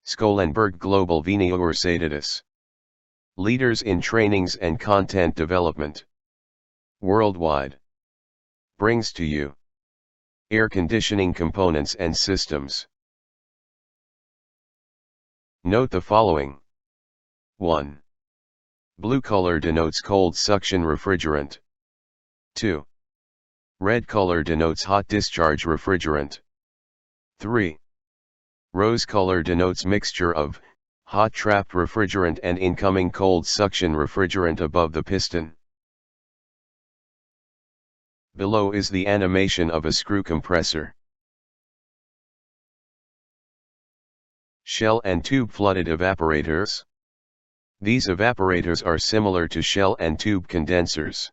Scholenberg Global Universitatis. Leaders in trainings and content development worldwide. Brings to you air conditioning components and systems. Note the following. 1. Blue color denotes cold suction refrigerant. 2. Red color denotes hot discharge refrigerant. 3. Rose color denotes mixture of hot trapped refrigerant and incoming cold suction refrigerant above the piston. Below is the animation of a screw compressor. Shell and tube flooded evaporators. These evaporators are similar to shell and tube condensers.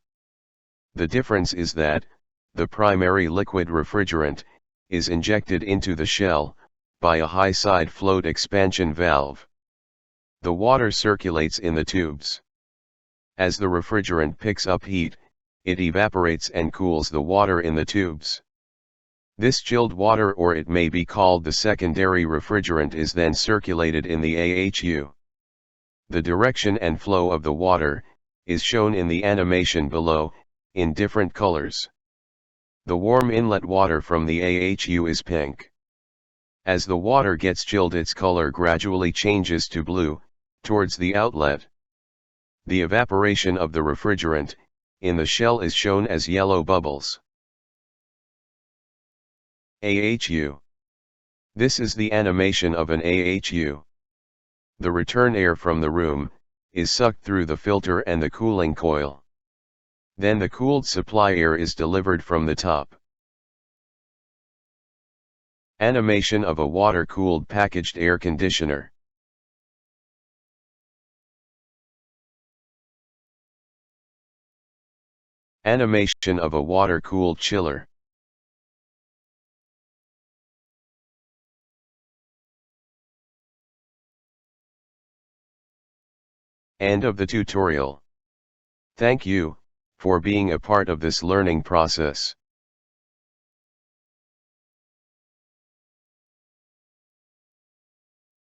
The difference is that the primary liquid refrigerant is injected into the shell by a high side float expansion valve. The water circulates in the tubes. As the refrigerant picks up heat, it evaporates and cools the water in the tubes. This chilled water, or it may be called the secondary refrigerant, is then circulated in the AHU. The direction and flow of the water is shown in the animation below, in different colors. The warm inlet water from the AHU is pink. As the water gets chilled, its color gradually changes to blue, towards the outlet. The evaporation of the refrigerant in the shell is shown as yellow bubbles. AHU. This is the animation of an AHU. The return air from the room is sucked through the filter and the cooling coil. Then the cooled supply air is delivered from the top. Animation of a water-cooled packaged air conditioner. Animation of a water-cooled chiller. End of the tutorial. Thank you for being a part of this learning process.